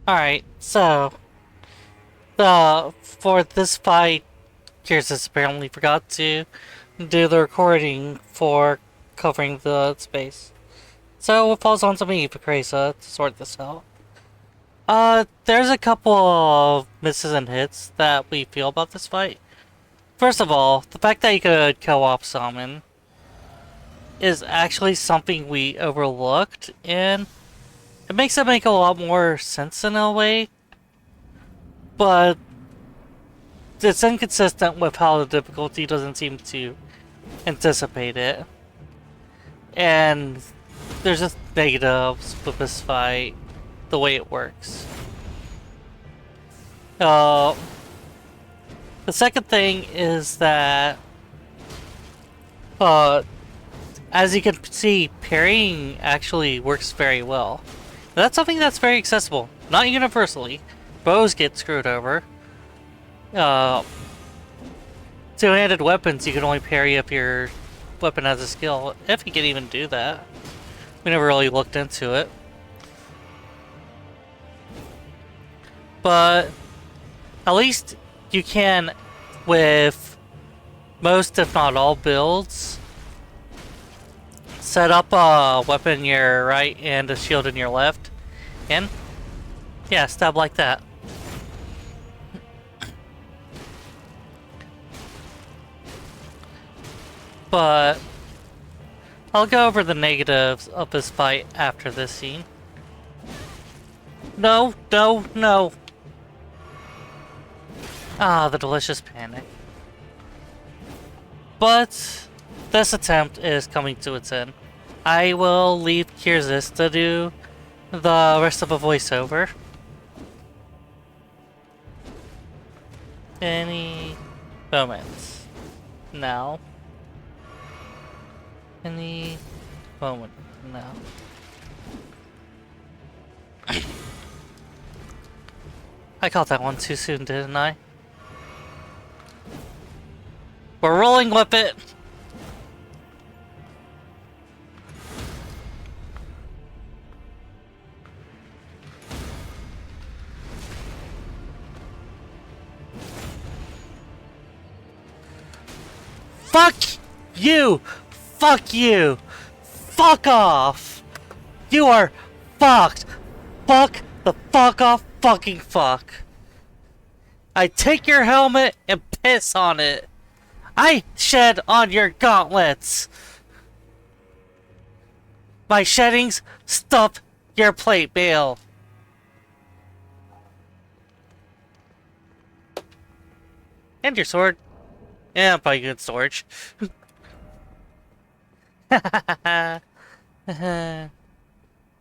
Alright, so for this fight, Kirsis apparently forgot to do the recording for covering the space. So it falls onto me, Vikraesa, to sort this out. There's a couple of misses and hits that we feel about this fight. First of all, the fact that you could co-op summon is actually something we overlooked, and it makes it make a lot more sense in a way, but it's inconsistent with how the difficulty doesn't seem to anticipate it. And there's just negatives with this fight, the way it works. Uh, the second thing is that, uh, as you can see, parrying actually works very well. That's something that's very accessible. Not universally. Bows get screwed over. Uh, Two-handed weapons, you can only parry if your weapon has a skill, if you can even do that. We never really looked into it. But at least you can, with most if not all builds, set up a weapon in your right and a shield in your left. And yeah, stab like that. But I'll go over the negatives of this fight after this scene. No, no, no. Ah, the delicious panic. But this attempt is coming to its end. I will leave Kirsis to do the rest of the voiceover. Any moments now. Any moment now. I caught that one too soon, didn't I? We're rolling with it! Fuck you! Fuck you! Fuck off! You are fucked! Fuck the fuck off fucking fuck! I take your helmet and piss on it! I shed on your gauntlets! My sheddings stuff your plate mail! And your sword. Yeah, probably good storage. I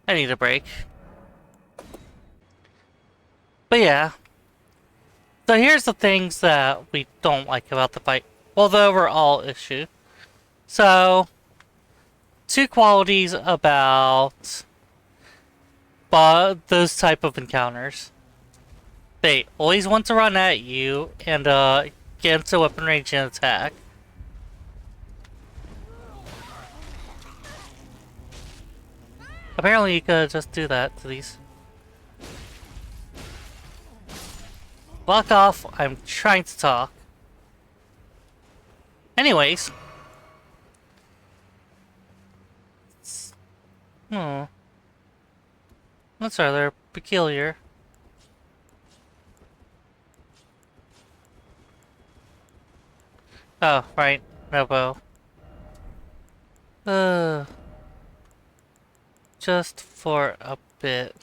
need a break. But yeah. So here's the things that we don't like about the fight. Well, the overall issue. So, two qualities about those type of encounters. They always want to run at you and get into weapon range and attack. Apparently you could just do that to these. Fuck off, I'm trying to talk. Anyways. Hmm. That's rather peculiar. Oh, right. No bow. Just for a bit.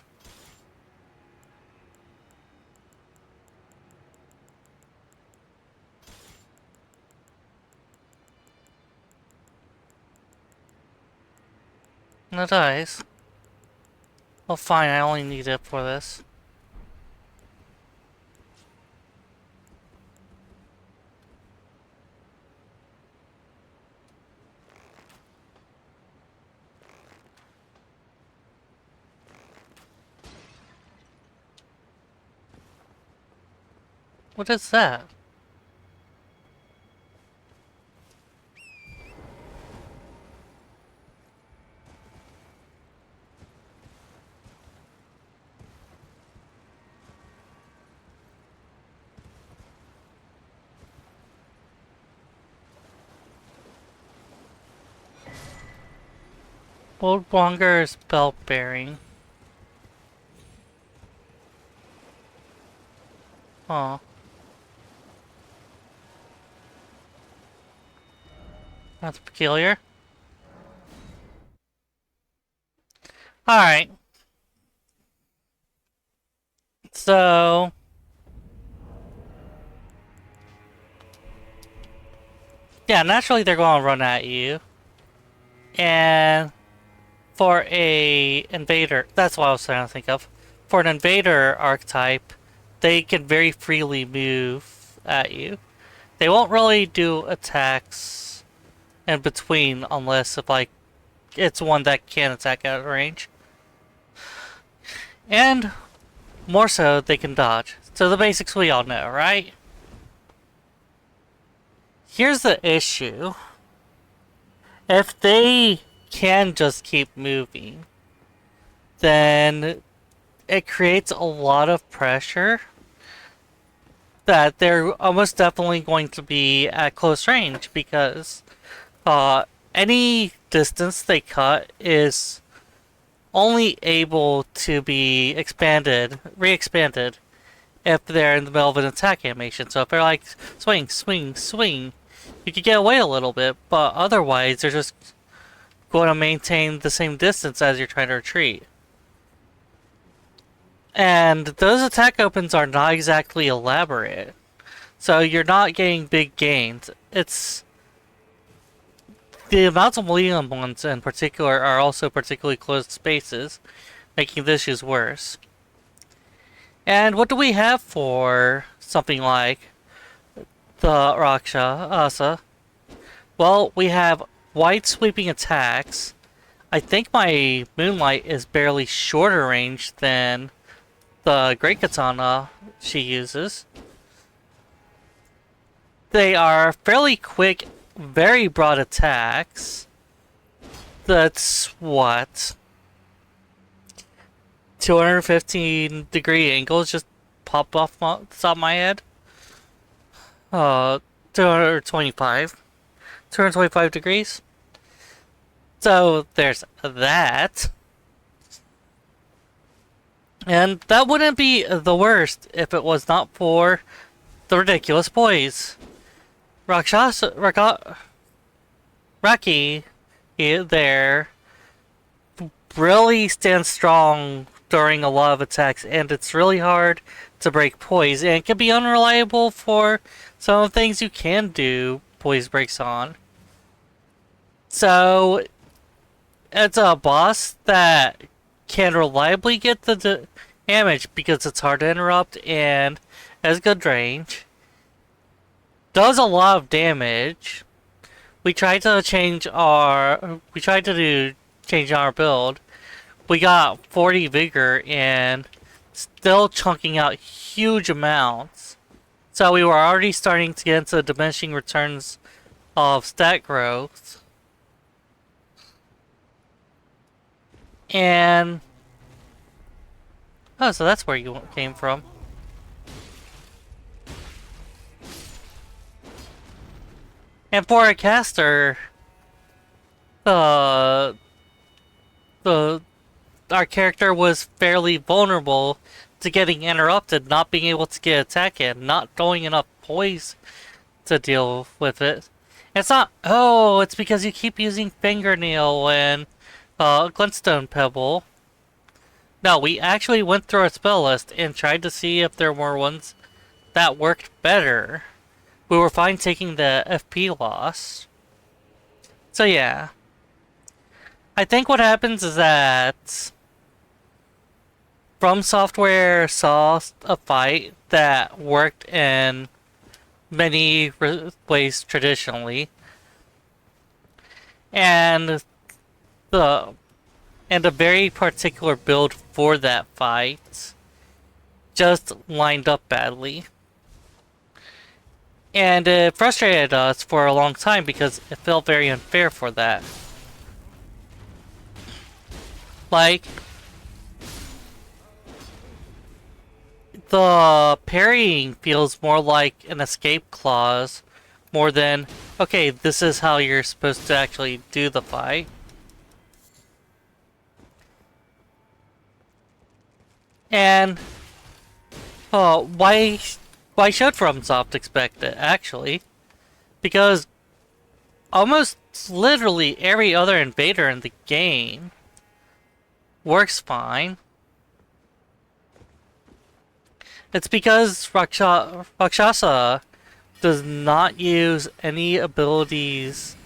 No dice. Well, fine, I only need it for this. What is that? Old Bonger's belt bearing. Oh. That's peculiar. Alright. So... yeah, naturally they're going to run at you. And... for a invader... that's what I was trying to think of. For an invader archetype, they can very freely move at you. They won't really do attacks in between unless if like it's one that can attack out of range. And more so, they can dodge. So the basics we all know, right? Here's the issue. If they can just keep moving, then it creates a lot of pressure that they're almost definitely going to be at close range because any distance they cut is only able to be re-expanded if they're in the middle of an attack animation. So if they're like swing, swing, swing, you could get away a little bit, but otherwise they're just going to maintain the same distance as you're trying to retreat. And those attack opens are not exactly elaborate, so you're not getting big gains. It's the amounts of medium ones in particular are also particularly closed spaces, making the issues worse. And what do we have for something like the Rakshasa? Well, we have wide sweeping attacks. I think my Moonlight is barely shorter range than the Great Katana she uses. They are fairly quick, very broad attacks. That's what? 215-degree angles just pop off the top of my head. 225. 225 degrees. So there's that. And that wouldn't be the worst if it was not for the ridiculous poise. Raki there really stands strong during a lot of attacks, and it's really hard to break poise, and it can be unreliable for some of the things you can do poise breaks on. So it's a boss that can reliably get the damage because it's hard to interrupt and has good range. Does a lot of damage. We tried to change our build. We got 40 vigor and still chunking out huge amounts. So we were already starting to get into diminishing returns of stat growth. And oh, so that's where you came from. And for a caster, our character was fairly vulnerable to getting interrupted, not being able to get attack in, not throwing enough poise to deal with it. It's not, oh, it's because you keep using Fingernail and Glintstone Pebble. No, we actually went through our spell list and tried to see if there were ones that worked better. We were fine taking the FP loss. So yeah. I think what happens is that From Software saw a fight that worked in many ways traditionally. And a very particular build for that fight just lined up badly. And it frustrated us for a long time because it felt very unfair for that. Like, the parrying feels more like an escape clause more than, okay, this is how you're supposed to actually do the fight. And why should FromSoft expect it, actually? Because almost literally every other invader in the game works fine. It's because Rakshasa does not use any abilities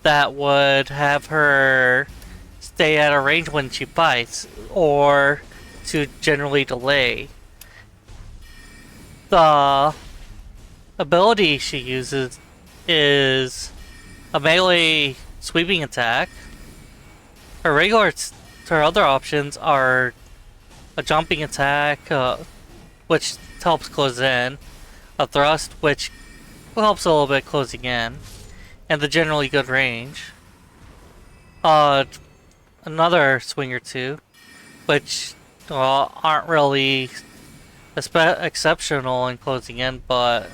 that would have her stay at a range when she fights, or to generally delay. The ability she uses is a melee sweeping attack. Her other options are a jumping attack, which helps close in, a thrust, which helps a little bit closing in, and the generally good range. Another swing or two, which aren't really exceptional in closing in, but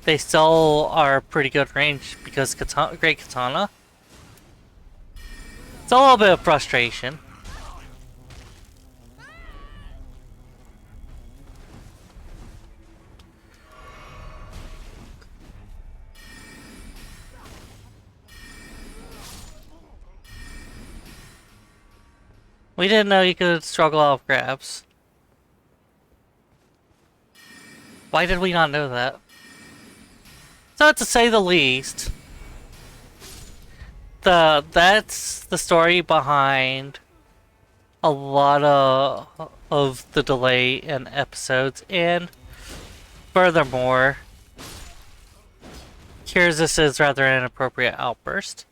they still are pretty good range because Great Katana. It's a little bit of frustration. We didn't know you could struggle off grabs. Why did we not know that? So to say the least, that's the story behind a lot of the delay in episodes, and furthermore, here's this is rather an inappropriate outburst.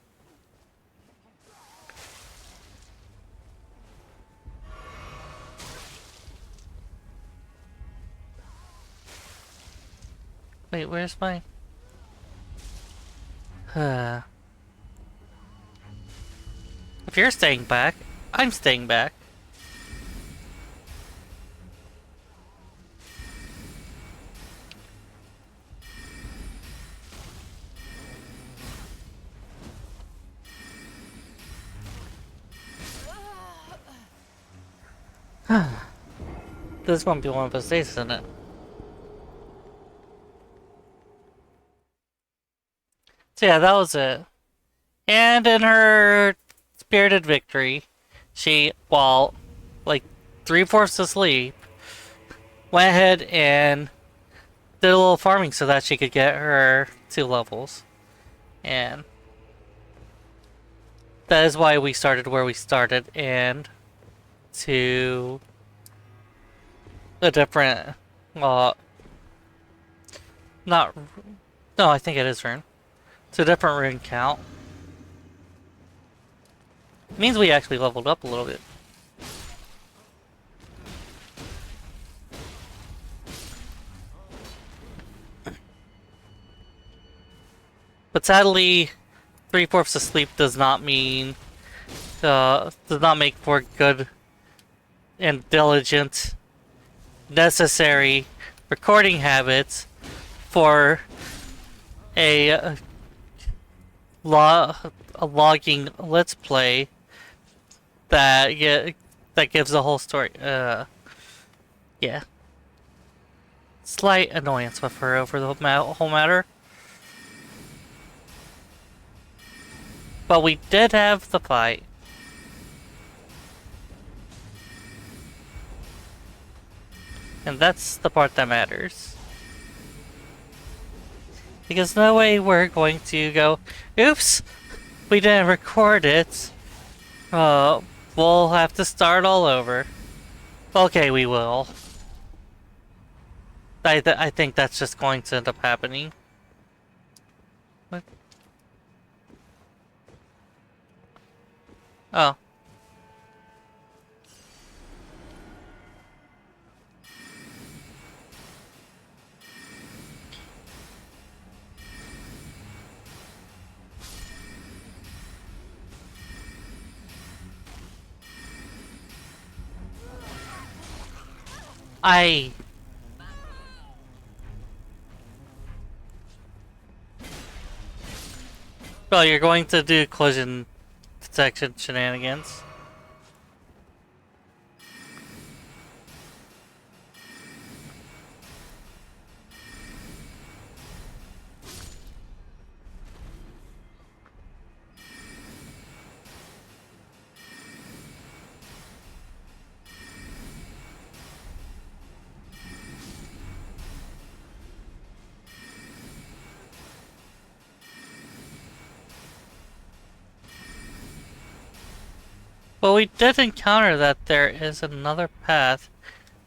Wait, where's my... If you're staying back, I'm staying back. This won't be one of those days, isn't it? So yeah, that was it. And in her spirited victory, she, while like 3/4 asleep, went ahead and did a little farming so that she could get her 2 levels. And that is why we started where we started, and to a different, not, no, I think it is rune. It's a different rune count. It means we actually leveled up a little bit. But sadly, 3/4 of sleep does not mean, does not make for good and diligent, necessary recording habits for a logging let's play that gives the whole story. Yeah, slight annoyance with her over the whole matter. But we did have the fight. And that's the part that matters. Because no way we're going to go, oops, we didn't record it. We'll have to start all over. Okay, we will. I think that's just going to end up happening. What? Oh. Well, you're going to do collision detection shenanigans. But we did encounter that there is another path.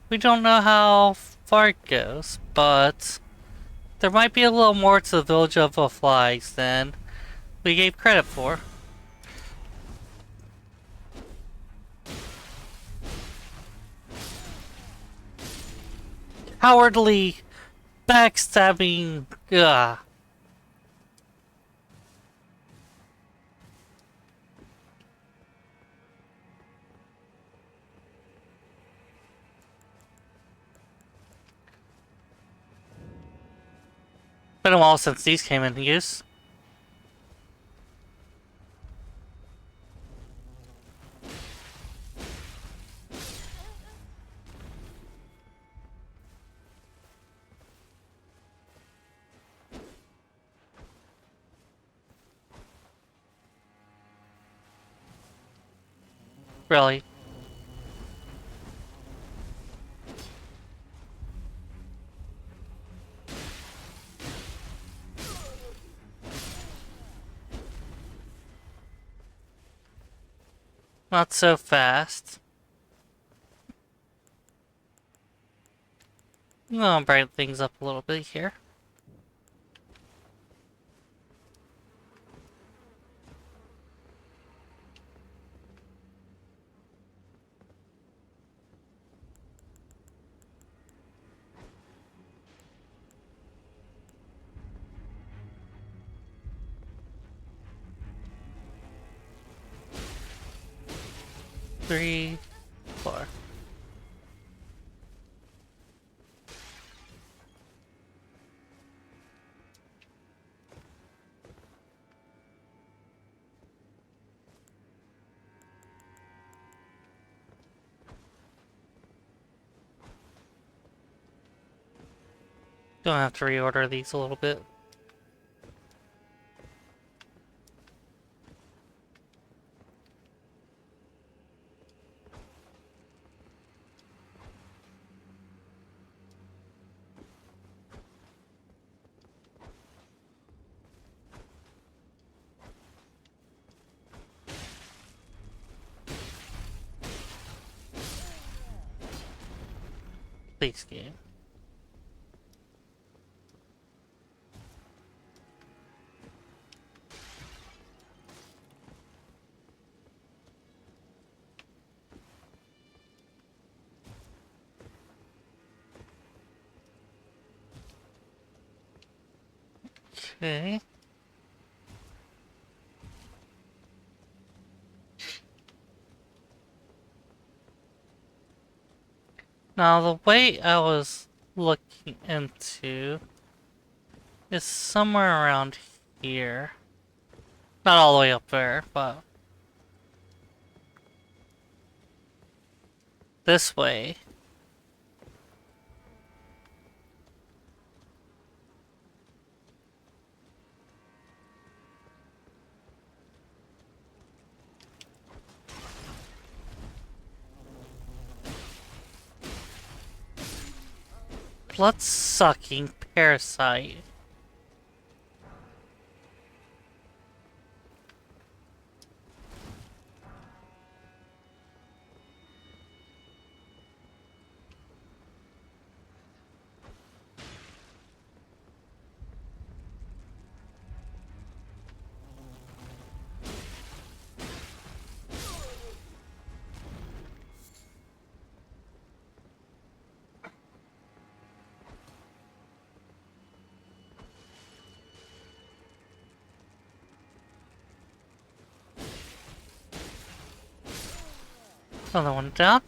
We don't know how far it goes, but there might be a little more to the village of the flies than we gave credit for. Cowardly backstabbing. Ugh. Been a while since these came into use. Really. Not so fast. I'm gonna brighten things up a little bit here. Three, four. Gonna have to reorder these a little bit. Please, game. Okay. Now, the way I was looking into is somewhere around here. Not all the way up there, but this way. Blood-sucking parasite. Another one down.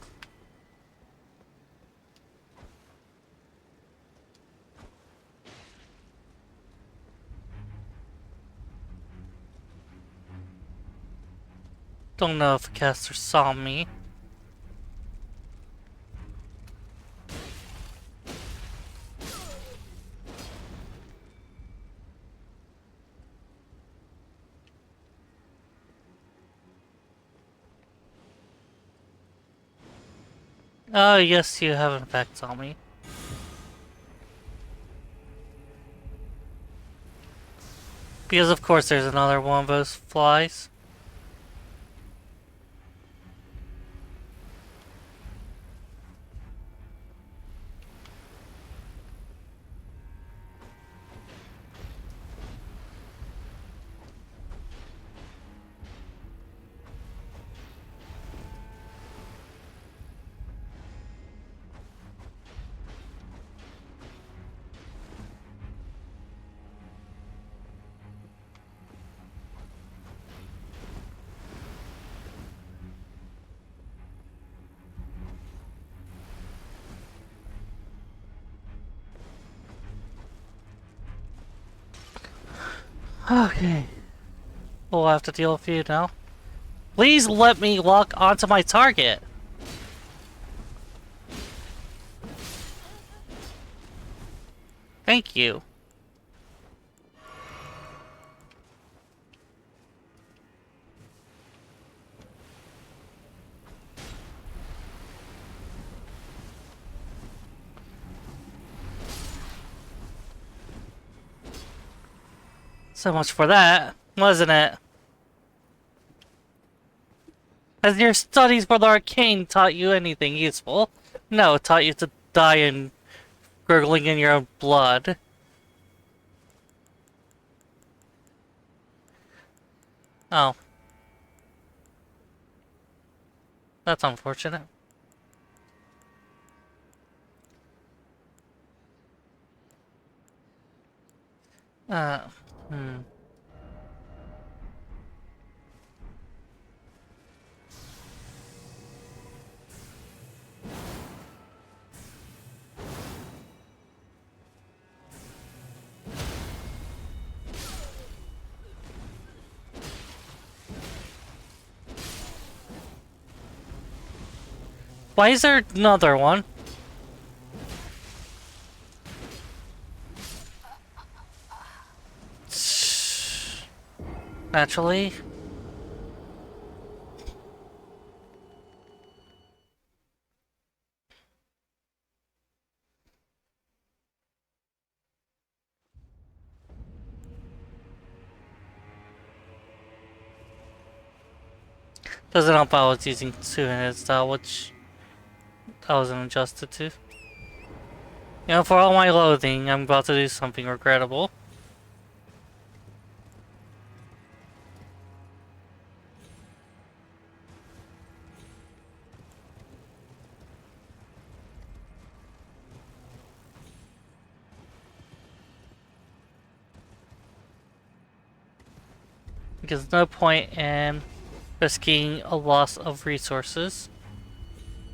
Don't know if the caster saw me. Oh, yes, you have in fact saw me. Because of course there's another one of those flies. Okay. We'll have to deal with you now. Please let me lock onto my target. Thank you. So much for that, wasn't it? Has your studies for the arcane taught you anything useful? No, it taught you to die and gurgling in your own blood. Oh. That's unfortunate. Uh, hmm. Why is there another one? Naturally. Doesn't help I was using two-handed style, which I wasn't adjusted to. You know, for all my loathing, I'm about to do something regrettable. Because there's no point in risking a loss of resources.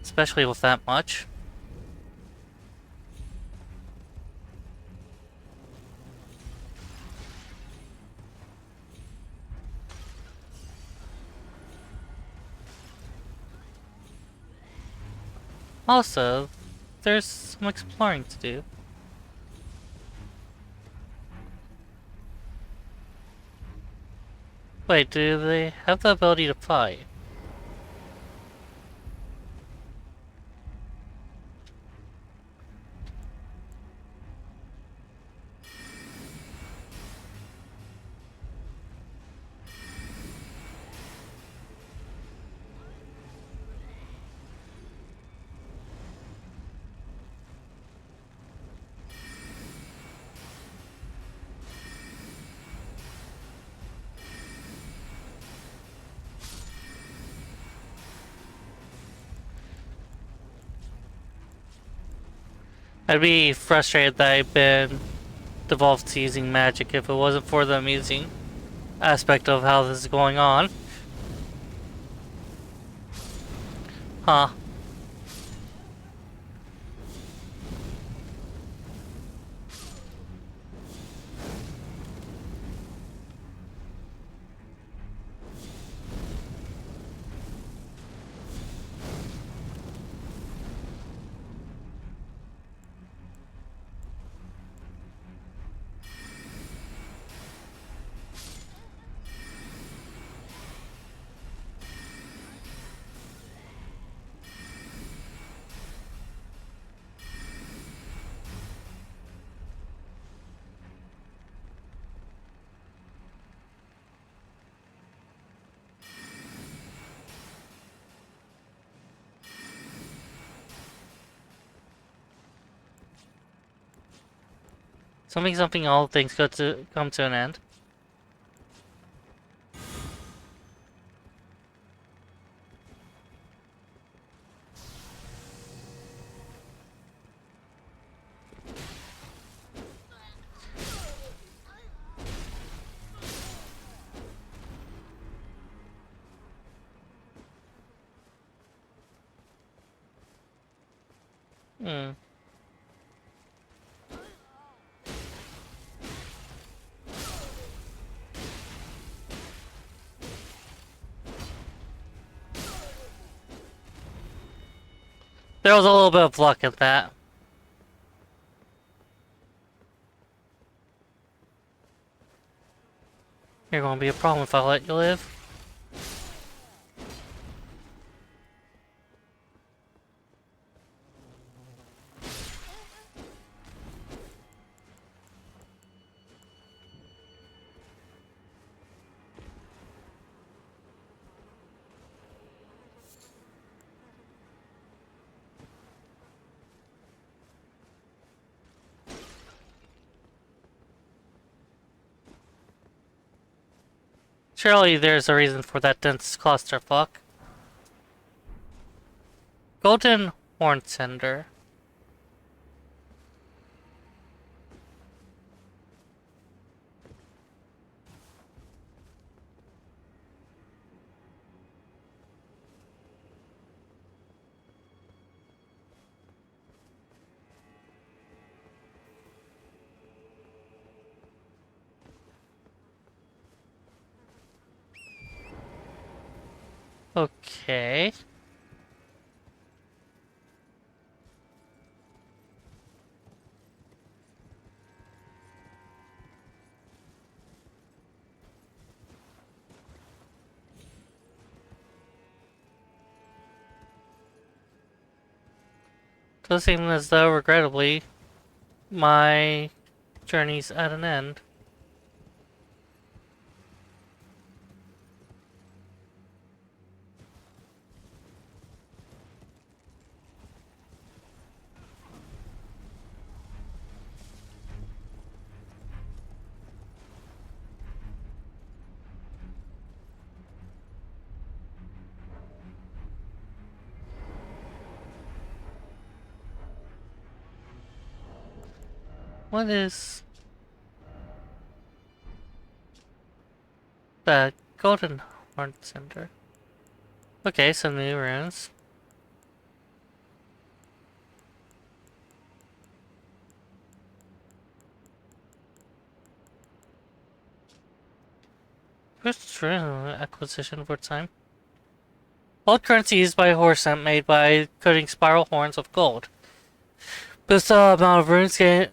Especially with that much. Also, there's some exploring to do. Wait, do they have the ability to fight? I'd be frustrated that I've been devolved to using magic if it wasn't for the amusing aspect of how this is going on. Huh. Something, all things got to come to an end. Hmm. There was a little bit of luck in that. You're gonna be a problem if I let you live. Surely there's a reason for that dense clusterfuck. Golden Horn Cinder. Okay. Does seem as though, regrettably, my journey's at an end. What is that Golden Horn Cinder? Okay, some new runes. First rune acquisition for time. Old currency used by Horsemp made by coating spiral horns of gold. This amount of runes gained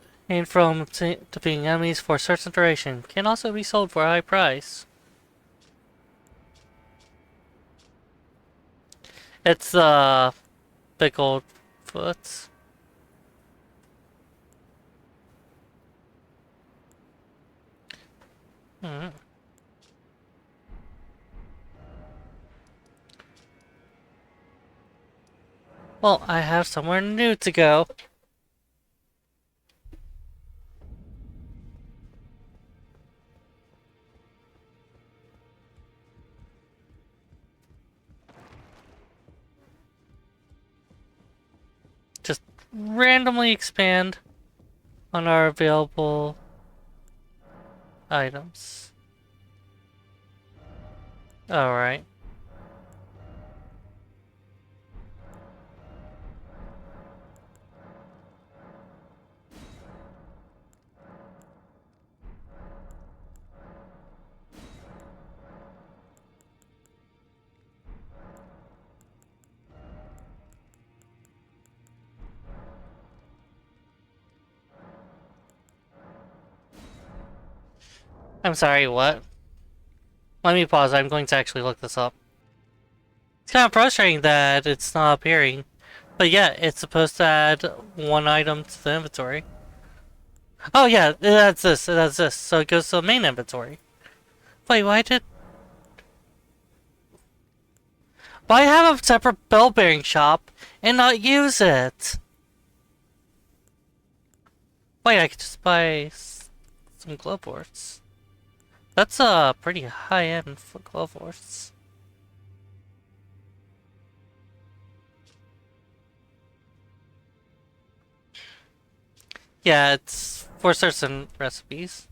from defeating enemies for a certain duration can also be sold for a high price. It's big old foot. Hmm. Well, I have somewhere new to go. Just randomly expand on our available items. Alright. I'm sorry, what? Let me pause, I'm going to actually look this up. It's kind of frustrating that it's not appearing. But yeah, it's supposed to add one item to the inventory. Oh yeah, it adds this, so it goes to the main inventory. Wait, why have a separate bell bearing shop and not use it? Wait, I could just buy some glowworts. That's pretty high end for glowworts. Yeah, it's for certain recipes.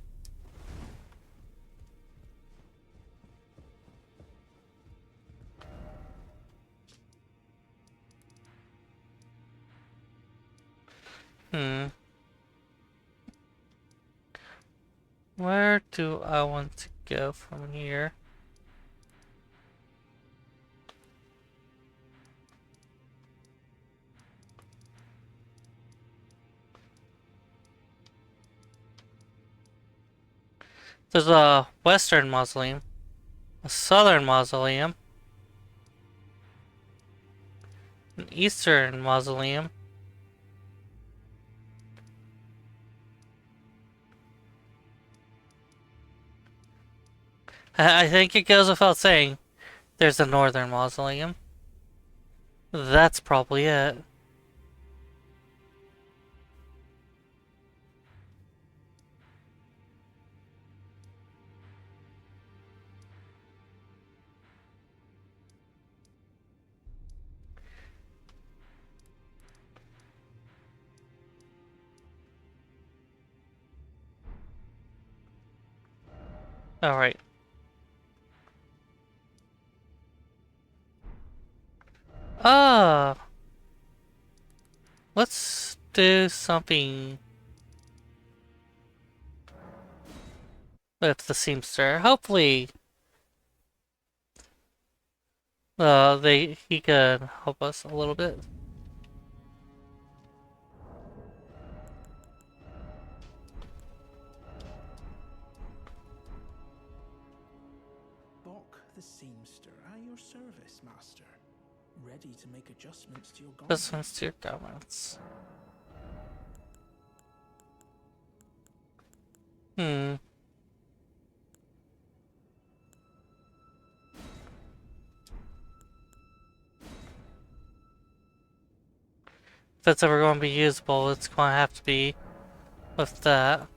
Hmm. Where do I want to go from here? There's a western mausoleum, a southern mausoleum, an eastern mausoleum. I think it goes without saying, there's a northern mausoleum. That's probably it. Alright. Ah, let's do something with the seamster. Hopefully, he can help us a little bit. Bok the seamster, at your service, master. Ready to make adjustments to your garments. Adjustments to your garments. Hmm. If it's ever going to be usable, it's going to have to be with that.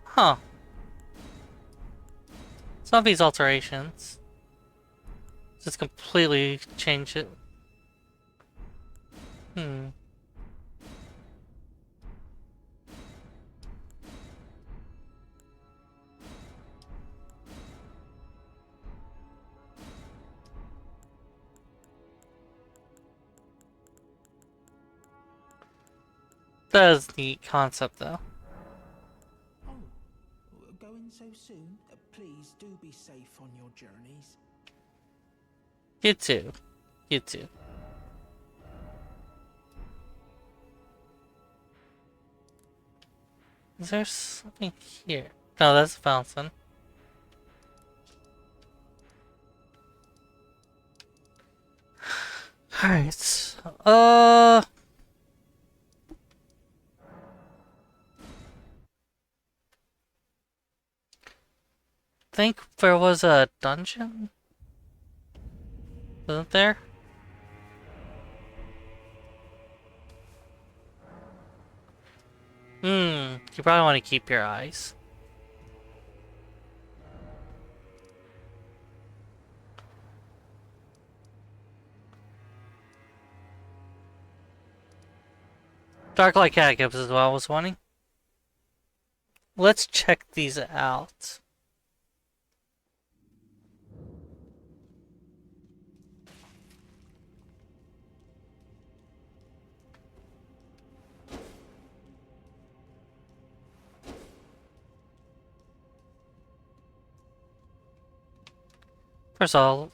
Huh. Some of these alterations just completely change it. Hmm. That is a neat concept, though. Oh, going so soon? Please do be safe on your journeys. You too. You too. Is there something here? No, that's a fountain. Alright. Think there was a dungeon? Wasn't there? You probably want to keep your eyes. Darklight Catacombs is what I was wanting. Let's check these out. First of all,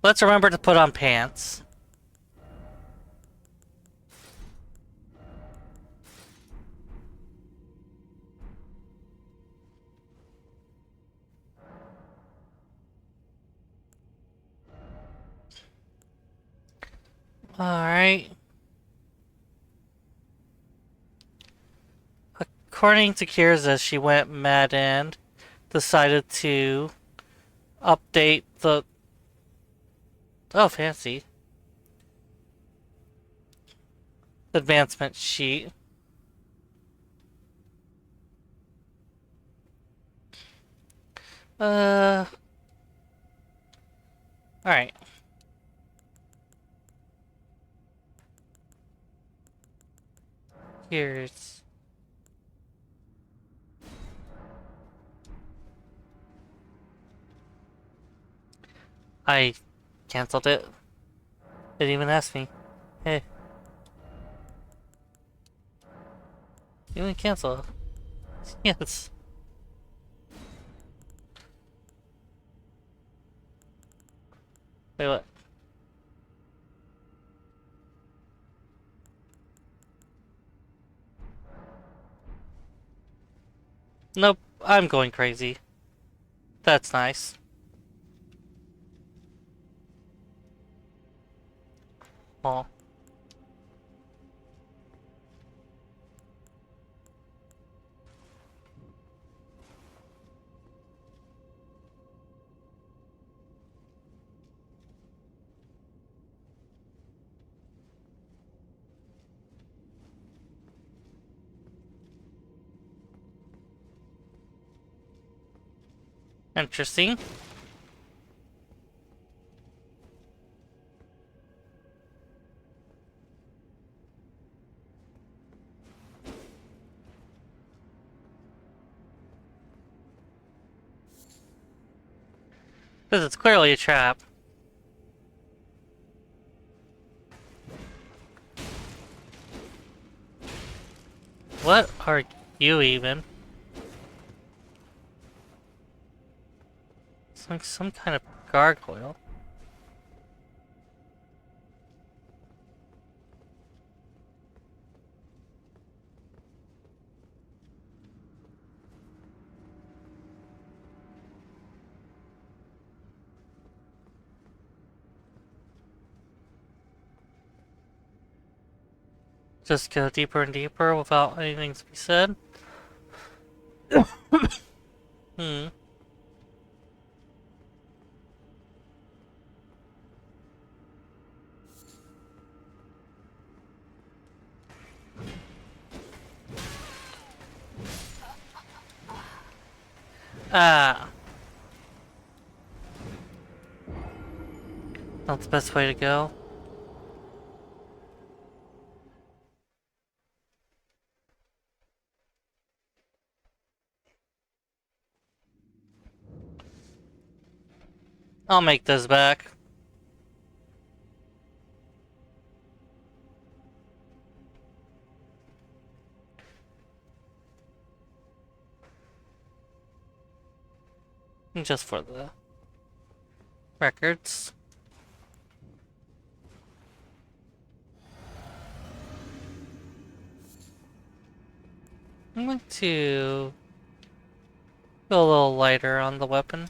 let's remember to put on pants. Alright. According to Kirza, she went mad and decided to update the... Oh, fancy. Advancement sheet. Alright. Here's... I cancelled it. Didn't even ask me. Hey. You didn't cancel. Yes. Wait, what? Nope, I'm going crazy. That's nice. Oh. Interesting. This is clearly a trap. What are you even? It's like some kind of gargoyle. Just go deeper and deeper without anything to be said. Hmm. Ah. Not the best way to go. I'll make this back. Just for the records. I'm going to go a little lighter on the weapon.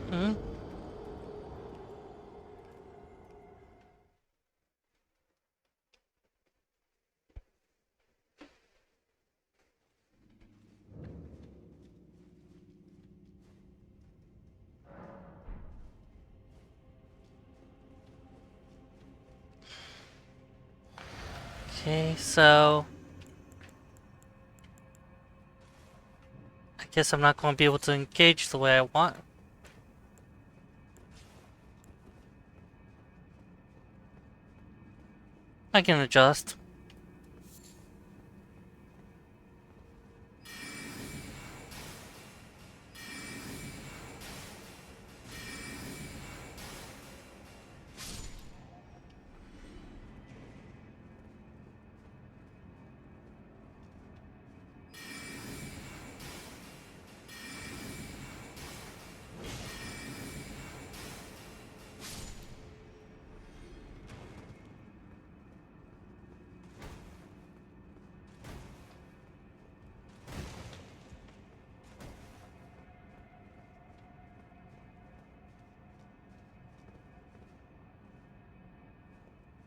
Hmm? Okay, so I guess I'm not going to be able to engage the way I want. I can adjust.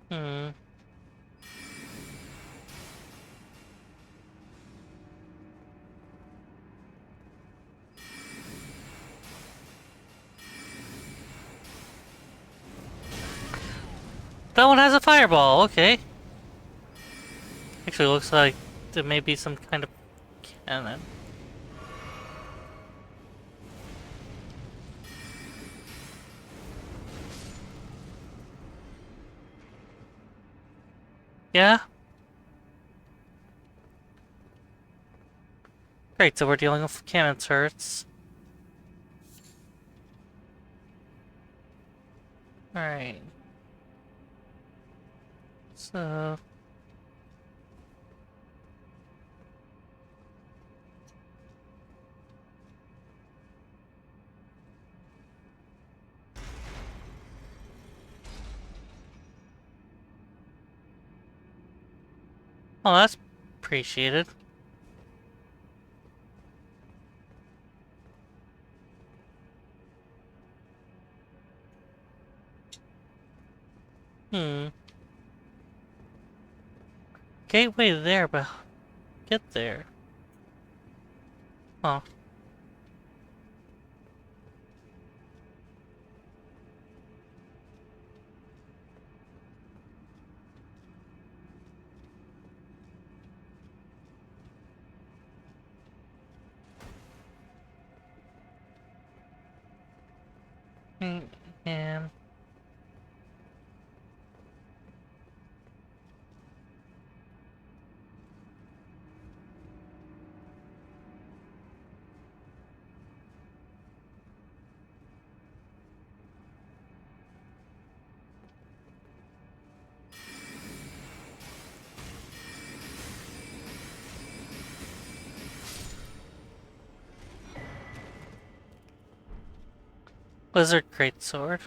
Hmm. That one has a fireball, okay. Actually, looks like there may be some kind of cannon. Yeah? Great, so we're dealing with cannon turrets. Alright. So... Oh, that's appreciated. Hmm. Gateway there, but get there. Huh. And... Lizard Greatsword.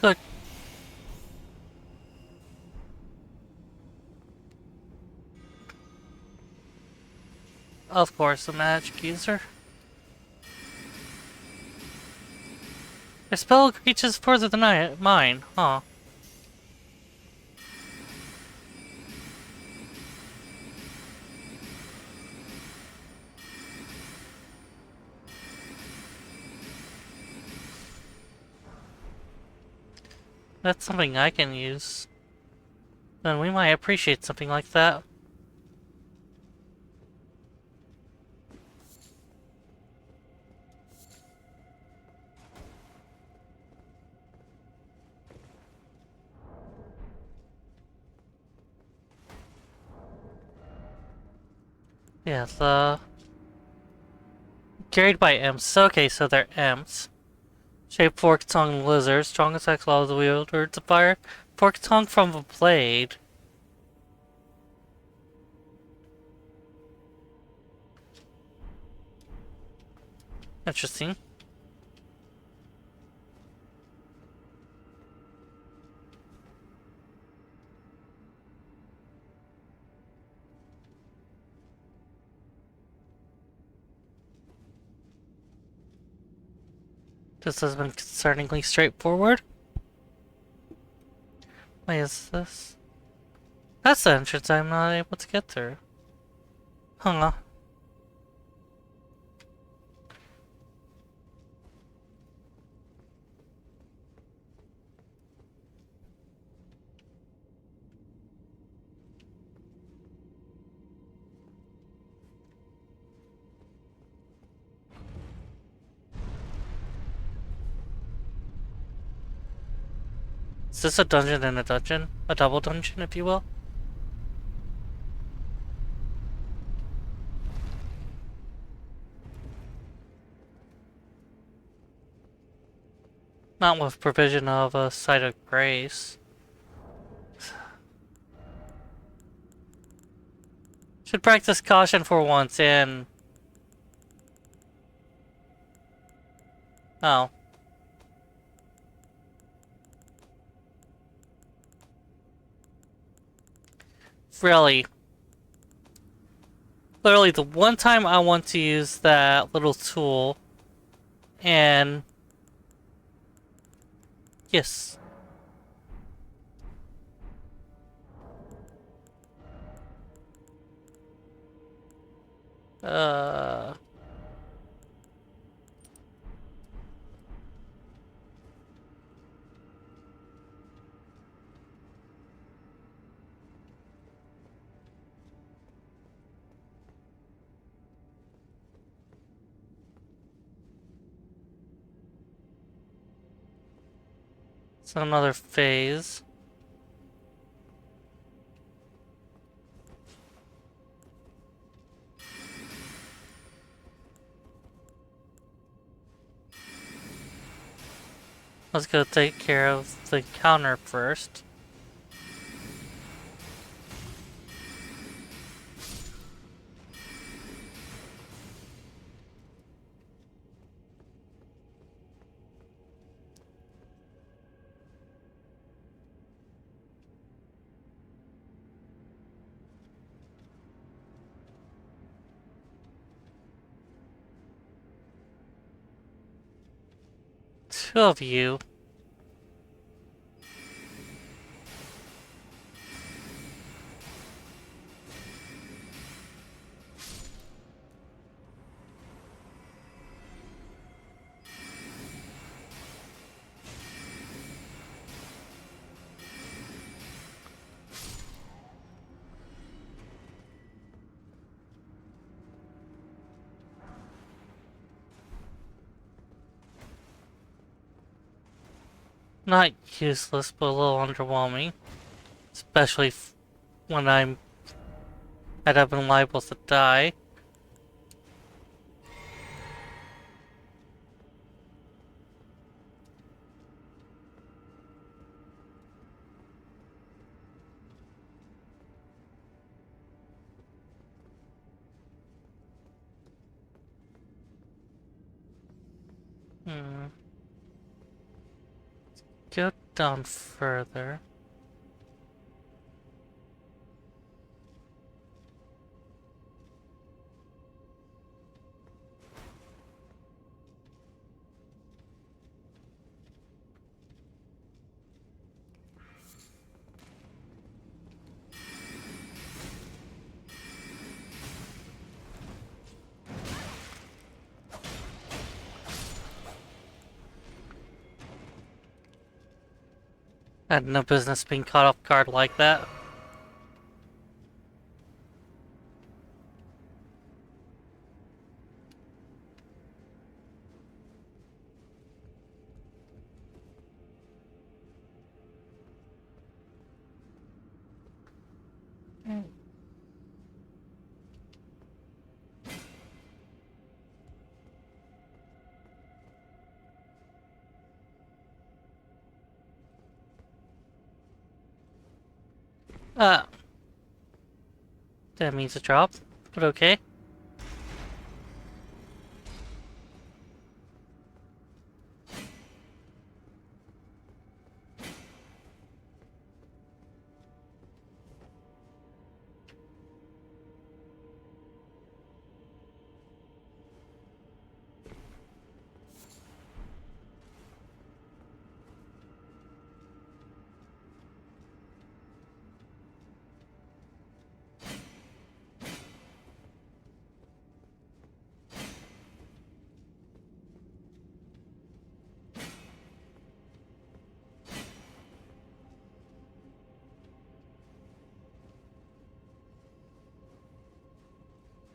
Good. Of course, a magic user. Your spell reaches further than mine, huh? That's something I can use. Then we might appreciate something like that. Yeah, the... Carried by imps. Okay, so they're imps. Shaped fork-tongued lizard. Strong attacks while the wielder to fire. Fork-tongue from a blade. Interesting. This has been concerningly straightforward. Why is this? That's the entrance I'm not able to get through. Huh. Is this a dungeon in a dungeon? A double dungeon, if you will? Not with provision of a site of grace. Should practice caution for once and... Oh. Really. Literally the one time I want to use that little tool. And... Yes. Uh... It's another phase. Let's go take care of the counter first. Two of you. Not useless, but a little underwhelming. Especially when I'd have been liable to die. Hmm. Go down further. I had no business being caught off guard like that. Ah, that means a drop, but okay.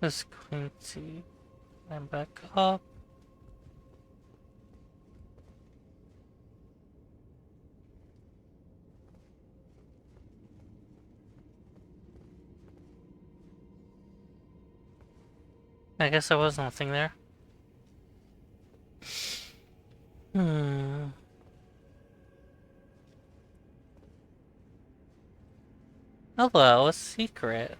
Just going to climb back up. I guess there was nothing there. Hmm. Hello, a secret.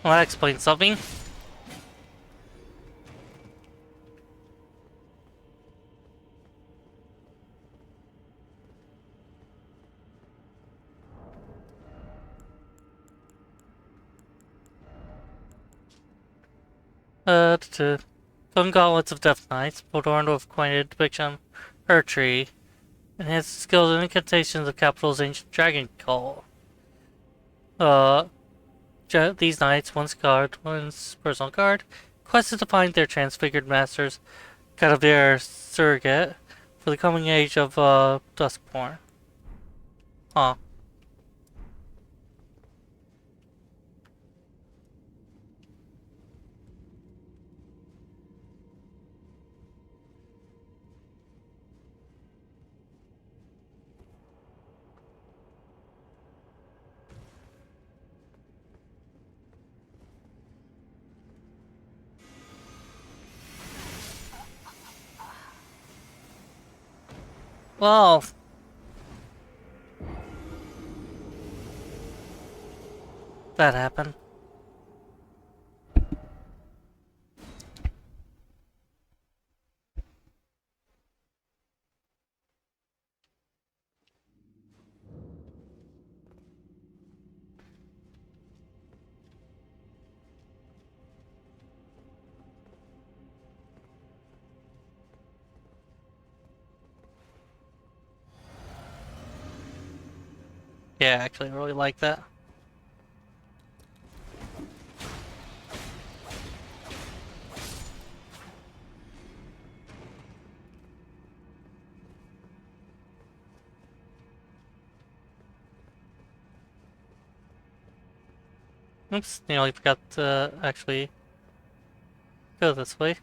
Well, that explains something. To Golden Gauntlets of Death Knights, adorned with pointed depiction her tree, enhanced skills and incantations of Capital's ancient dragon call. Uh, these knights, one's personal guard, quested to find their transfigured masters, kind of their surrogate, for the coming age of, Duskborn. Huh. Well, that happened. Yeah, actually, I really like that. Oops, nearly forgot to actually go this way.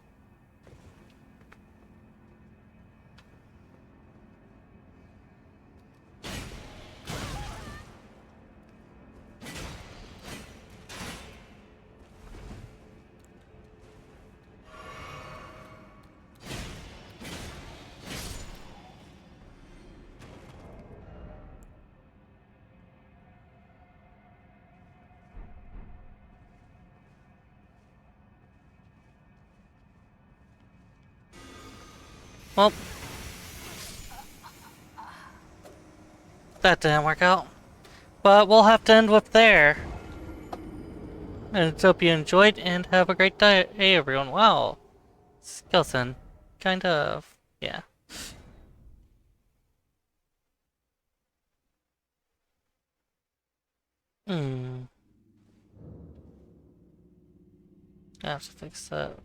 Well, that didn't work out. But we'll have to end with there. And hope you enjoyed and have a great day, hey everyone. Wow. Skeleton. Kind of. Yeah. Hmm. I have to fix that.